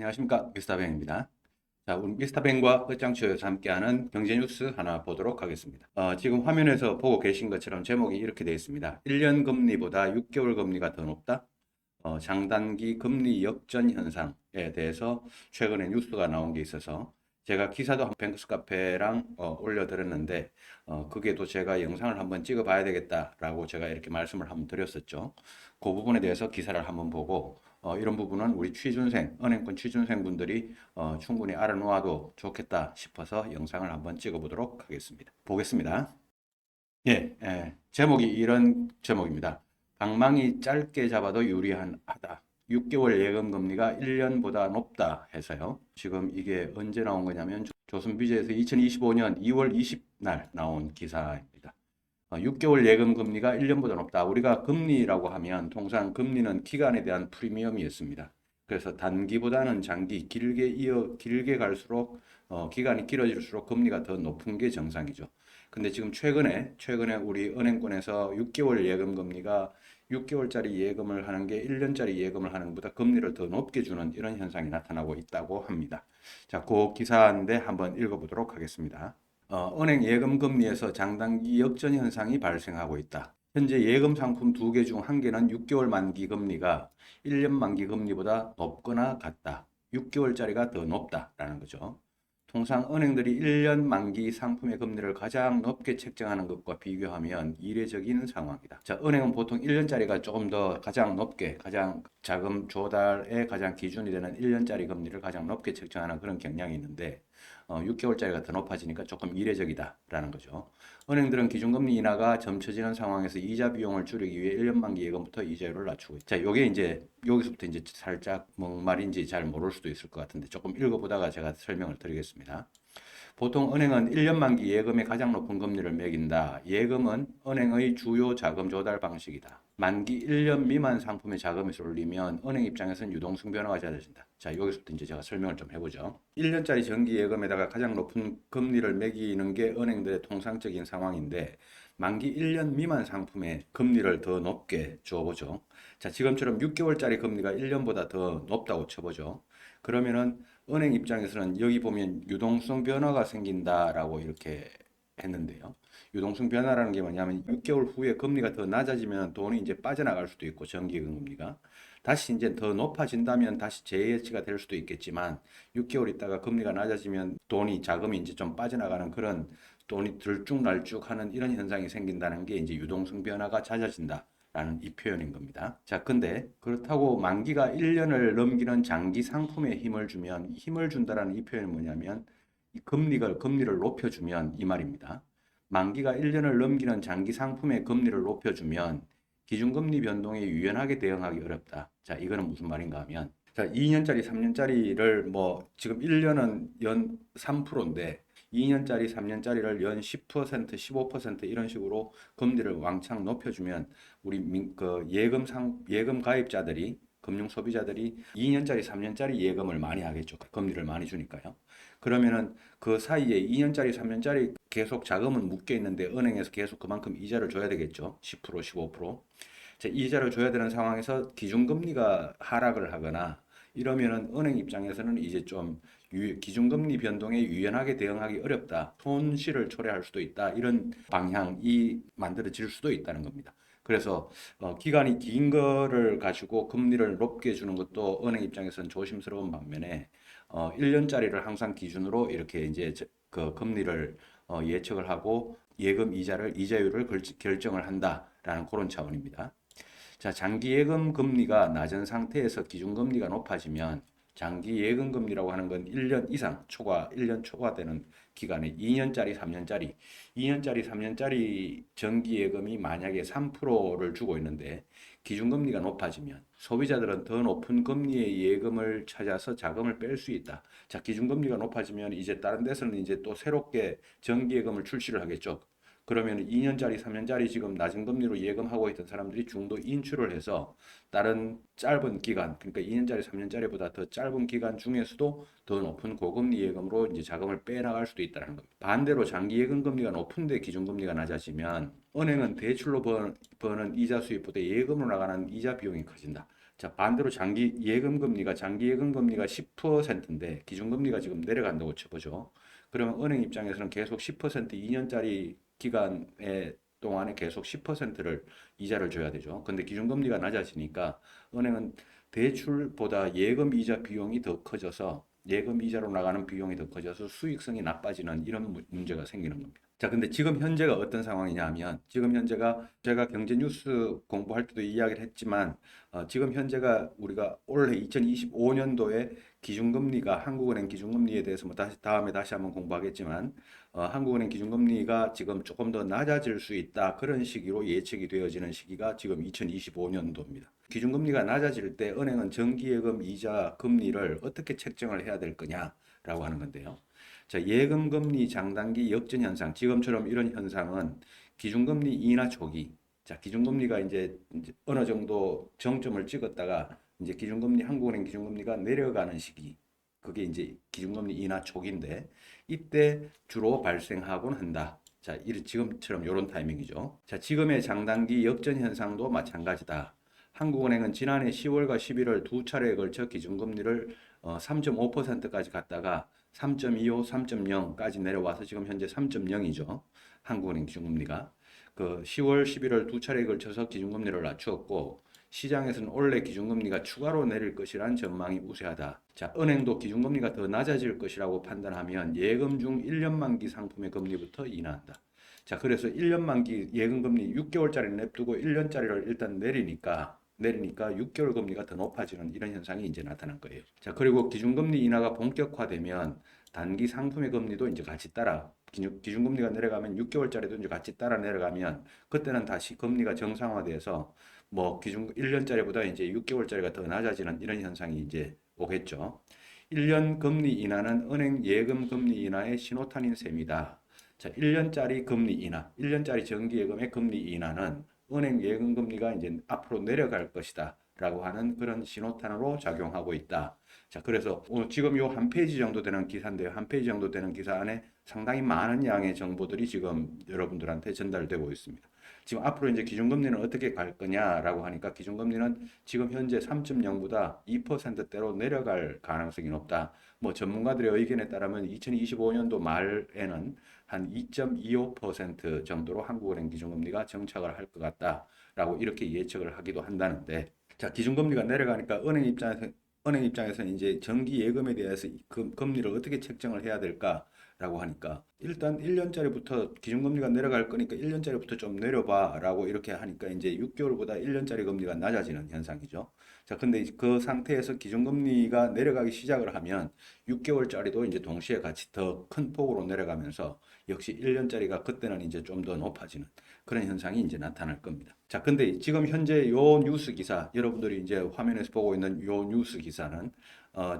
안녕하십니까, 미스터뱅입니다. 자, 우리 미스터뱅과 끝장치어에서 함께하는 경제뉴스 하나 보도록 하겠습니다. 지금 화면에서 보고 계신 것처럼 제목이 이렇게 되어 있습니다. 1년 금리보다 6개월 금리가 더 높다? 장단기 금리 역전 현상에 대해서 최근에 뉴스가 나온 게 있어서 제가 기사도 뱅크스 카페랑 올려드렸는데 그게 또 제가 영상을 한번 찍어봐야 되겠다라고 제가 이렇게 말씀을 한번 드렸었죠. 그 부분에 대해서 기사를 한번 보고 이런 부분은 우리 취준생, 은행권 취준생분들이 충분히 알아놓아도 좋겠다 싶어서 영상을 한번 찍어보도록 하겠습니다. 보겠습니다. 예, 제목이 이런 제목입니다. 방망이 짧게 잡아도 유리하다. 6개월 예금 금리가 1년보다 높다 해서요. 지금 이게 언제 나온 거냐면 조선비즈에서 2025년 2월 20날 나온 기사입니다. 6개월 예금 금리가 1년보다 높다. 우리가 금리라고 하면 통상 금리는 기간에 대한 프리미엄이었습니다. 그래서 단기보다는 장기, 길게 갈수록 기간이 길어질수록 금리가 더 높은 게 정상이죠. 근데 지금 최근에 우리 은행권에서 6개월 예금 금리가 6개월짜리 예금을 하는 게 1년짜리 예금을 하는 것보다 금리를 더 높게 주는 이런 현상이 나타나고 있다고 합니다. 자, 그 기사인데 한번 읽어보도록 하겠습니다. 은행 예금 금리에서 장단기 역전 현상이 발생하고 있다. 현재 예금 상품 두 개 중 한 개는 6개월 만기 금리가 1년 만기 금리보다 높거나 같다. 6개월짜리가 더 높다라는 거죠. 통상 은행들이 1년 만기 상품의 금리를 가장 높게 책정하는 것과 비교하면 이례적인 상황이다. 자, 은행은 보통 1년짜리가 조금 더 가장 높게, 가장 자금 조달의 가장 기준이 되는 1년짜리 금리를 가장 높게 책정하는 그런 경향이 있는데 6개월짜리가 더 높아지니까 조금 이례적이다라는 거죠. 은행들은 기준금리 인하가 점쳐지는 상황에서 이자 비용을 줄이기 위해 1년 만기 예금부터 이자율을 낮추고 있다. 자, 요게 이제 여기서부터 이제 살짝 뭔 말인지 잘 모를 수도 있을 것 같은데 조금 읽어보다가 제가 설명을 드리겠습니다. 보통 은행은 1년 만기 예금의 가장 높은 금리를 매긴다. 예금은 은행의 주요 자금 조달 방식이다. 만기 1년 미만 상품의 자금이 쏠리면 은행 입장에서는 유동성 변화가 잦아진다. 자, 여기서부터 이제 제가 설명을 좀 해보죠. 1년짜리 정기 예금에다가 가장 높은 금리를 매기는 게 은행들의 통상적인 상황인데 만기 1년 미만 상품의 금리를 더 높게 주어보죠. 자, 지금처럼 6개월짜리 금리가 1년보다 더 높다고 쳐보죠. 그러면은 은행 입장에서는 여기 보면 유동성 변화가 생긴다라고 이렇게 했는데요. 유동성 변화라는 게 뭐냐면 6개월 후에 금리가 더 낮아지면 돈이 이제 빠져나갈 수도 있고 정기예금 금리가 다시 이제 더 높아진다면 다시 재예치가 될 수도 있겠지만 6개월 있다가 금리가 낮아지면 자금이 이제 좀 빠져나가는 그런 돈이 들쭉날쭉하는 이런 현상이 생긴다는 게 이제 유동성 변화가 잦아진다. 라는 이 표현인 겁니다. 자, 근데 그렇다고 만기가 1년을 넘기는 장기 상품에 힘을 준다라는 이 표현은 뭐냐면 이 금리를 높여주면 이 말입니다. 만기가 1년을 넘기는 장기 상품의 금리를 높여주면 기준금리 변동에 유연하게 대응하기 어렵다. 자, 이거는 무슨 말인가 하면 자, 2년짜리, 3년짜리를 뭐 지금 1년은 연 3%인데 2년짜리, 3년짜리를 연 10%, 15% 이런 식으로 금리를 왕창 높여주면 우리 예금 가입자들이 금융 소비자들이 2년짜리, 3년짜리 예금을 많이 하겠죠. 금리를 많이 주니까요. 그러면은 그 사이에 2년짜리, 3년짜리 계속 자금은 묶여 있는데 은행에서 계속 그만큼 이자를 줘야 되겠죠. 10%, 15%. 자, 이자를 줘야 되는 상황에서 기준금리가 하락을 하거나 이러면은 은행 입장에서는 이제 좀 기준금리 변동에 유연하게 대응하기 어렵다. 손실을 초래할 수도 있다. 이런 방향이 만들어질 수도 있다는 겁니다. 그래서 기간이 긴 거를 가지고 금리를 높게 주는 것도 은행 입장에서는 조심스러운 반면에 1년짜리를 항상 기준으로 이렇게 이제 그 금리를 예측을 하고 예금 이자율을 결정을 한다라는 그런 차원입니다. 자, 장기 예금 금리가 낮은 상태에서 기준 금리가 높아지면 장기 예금 금리라고 하는 건 1년 이상 1년 초과되는 기간에 2년짜리, 3년짜리 정기 예금이 만약에 3%를 주고 있는데 기준 금리가 높아지면 소비자들은 더 높은 금리의 예금을 찾아서 자금을 뺄 수 있다. 자, 기준 금리가 높아지면 이제 다른 데서는 이제 또 새롭게 정기 예금을 출시를 하겠죠. 그러면 2년짜리, 3년짜리 지금 낮은 금리로 예금하고 있던 사람들이 중도 인출을 해서 다른 짧은 기간, 그러니까 2년짜리, 3년짜리보다 더 짧은 기간 중에서도 더 높은 고금리 예금으로 이제 자금을 빼나갈 수도 있다는 겁니다. 반대로 장기 예금 금리가 높은데 기준금리가 낮아지면 은행은 대출로 버는 이자 수입보다 예금으로 나가는 이자 비용이 커진다. 자, 반대로 장기 예금 금리가 10%인데 기준금리가 지금 내려간다고 쳐보죠. 그러면 은행 입장에서는 계속 10% 2년짜리 기간에 동안에 계속 10%를 이자를 줘야 되죠. 근데 기준금리가 낮아지니까 은행은 대출보다 예금 이자 비용이 더 커져서 예금 이자로 나가는 비용이 더 커져서 수익성이 나빠지는 이런 문제가 생기는 겁니다. 자, 근데 지금 현재가 어떤 상황이냐 하면 지금 현재가 제가 경제 뉴스 공부할 때도 이야기를 했지만 지금 현재가 우리가 올해 2025년도에 기준금리가 한국은행 기준금리에 대해서 뭐 다음에 다시 한번 공부하겠지만 한국은행 기준금리가 지금 조금 더 낮아질 수 있다 그런 시기로 예측이 되어지는 시기가 지금 2025년도입니다. 기준금리가 낮아질 때 은행은 정기예금 이자 금리를 어떻게 책정을 해야 될 거냐라고 하는 건데요. 자, 예금금리 장단기 역전 현상, 지금처럼 이런 현상은 기준금리 인하 초기, 자, 기준금리가 이제 어느 정도 정점을 찍었다가 이제 한국은행 기준금리가 내려가는 시기, 그게 이제 기준금리 인하 초기인데 이때 주로 발생하곤 한다. 자, 지금처럼 이런 타이밍이죠. 자, 지금의 장단기 역전 현상도 마찬가지다. 한국은행은 지난해 10월과 11월 두 차례에 걸쳐 기준금리를 3.5%까지 갔다가 3.25, 3.0까지 내려와서 지금 현재 3.0이죠. 한국은행 기준금리가. 그 10월, 11월 두 차례에 걸쳐서 기준금리를 낮추었고 시장에서는 올해 기준금리가 추가로 내릴 것이란 전망이 우세하다. 자, 은행도 기준금리가 더 낮아질 것이라고 판단하면 예금 중 1년 만기 상품의 금리부터 인하한다. 자, 그래서 1년 만기 예금금리 6개월짜리 냅두고 1년짜리를 일단 내리니까 6개월 금리가 더 높아지는 이런 현상이 이제 나타난 거예요. 자, 그리고 기준금리 인하가 본격화되면 단기 상품의 금리도 이제 같이 따라 기준금리가 내려가면 6개월짜리도 이제 같이 따라 내려가면 그때는 다시 금리가 정상화돼서 뭐 기준 1년짜리보다 이제 6개월짜리가 더 낮아지는 이런 현상이 이제 오겠죠. 1년 금리 인하는 은행 예금 금리 인하의 신호탄인 셈이다. 자, 1년짜리 금리 인하, 1년짜리 정기예금의 금리 인하는 은행 예금 금리가 이제 앞으로 내려갈 것이다 라고 하는 그런 신호탄으로 작용하고 있다. 자, 그래서 지금 요 한 페이지 정도 되는 기사인데요. 한 페이지 정도 되는 기사 안에 상당히 많은 양의 정보들이 지금 여러분들한테 전달되고 있습니다. 지금 앞으로 이제 기준금리는 어떻게 갈 거냐라고 하니까 기준금리는 지금 현재 3.0보다 2%대로 내려갈 가능성이 높다. 뭐 전문가들의 의견에 따르면 2025년도 말에는 한 2.25% 정도로 한국은행 기준금리가 정착을 할 것 같다라고 이렇게 예측을 하기도 한다는데, 자, 기준금리가 내려가니까 은행 입장에서는 이제 정기 예금에 대해서 금리를 어떻게 책정을 해야 될까라고 하니까 일단 1년짜리부터 기준금리가 내려갈 거니까 1년짜리부터 좀 내려봐라고 이렇게 하니까 이제 6개월보다 1년짜리 금리가 낮아지는 현상이죠. 자, 근데 그 상태에서 기준금리가 내려가기 시작을 하면 6개월짜리도 이제 동시에 같이 더 큰 폭으로 내려가면서 역시 1년짜리가 그때는 이제 좀 더 높아지는 그런 현상이 이제 나타날 겁니다. 자, 근데 지금 현재 요 뉴스 기사, 여러분들이 이제 화면에서 보고 있는 요 뉴스 기사는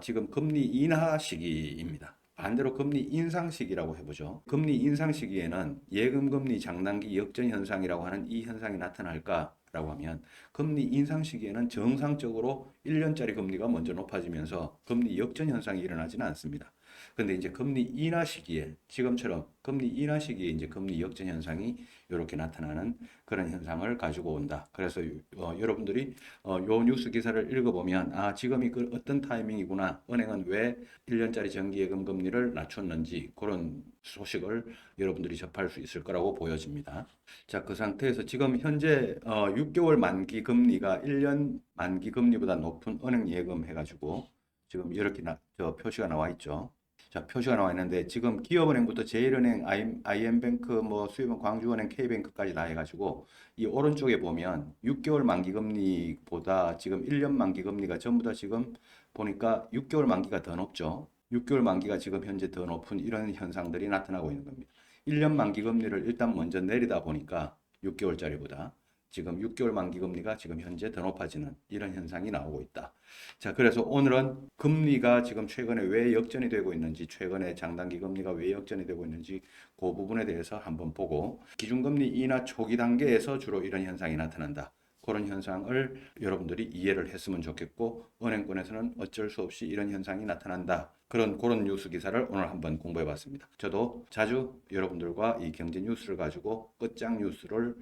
지금 금리 인하 시기입니다. 반대로 금리 인상 시기라고 해보죠. 금리 인상 시기에는 예금 금리 장단기 역전 현상이라고 하는 이 현상이 나타날까라고 하면 금리 인상 시기에는 정상적으로 1년짜리 금리가 먼저 높아지면서 금리 역전 현상이 일어나지는 않습니다. 근데 이제 금리 인하 시기에 지금처럼 금리 인하 시기에 이제 금리 역전 현상이 이렇게 나타나는 그런 현상을 가지고 온다. 그래서 여러분들이 요 뉴스 기사를 읽어보면 지금이 그 어떤 타이밍이구나. 은행은 왜 1년짜리 정기예금 금리를 낮췄는지 그런 소식을 여러분들이 접할 수 있을 거라고 보여집니다. 자, 그 상태에서 지금 현재 6개월 만기 금리가 1년 만기 금리보다 높은 은행 예금 해가지고 지금 이렇게 표시가 나와 있죠. 자, 표시가 나와 있는데 지금 기업은행부터 제일은행, IM뱅크, 뭐 수입은 광주은행, K뱅크까지 다 해가지고 이 오른쪽에 보면 6개월 만기 금리보다 지금 1년 만기 금리가 전부 다 지금 보니까 6개월 만기가 더 높죠. 6개월 만기가 지금 현재 더 높은 이런 현상들이 나타나고 있는 겁니다. 1년 만기 금리를 일단 먼저 내리다 보니까 6개월짜리보다 지금 6개월 만기 금리가 지금 현재 더 높아지는 이런 현상이 나오고 있다. 자, 그래서 오늘은 금리가 지금 최근에 왜 역전이 되고 있는지, 최근에 장단기 금리가 왜 역전이 되고 있는지 그 부분에 대해서 한번 보고, 기준금리 인하 초기 단계에서 주로 이런 현상이 나타난다. 그런 현상을 여러분들이 이해를 했으면 좋겠고, 은행권에서는 어쩔 수 없이 이런 현상이 나타난다. 그런 뉴스 기사를 오늘 한번 공부해 봤습니다. 저도 자주 여러분들과 이 경제 뉴스를 가지고 끝장 뉴스를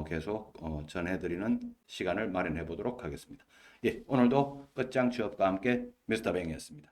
계속 전해드리는 시간을 마련해 보도록 하겠습니다. 예, 오늘도 끝장 취업과 함께 미스터 뱅이었습니다.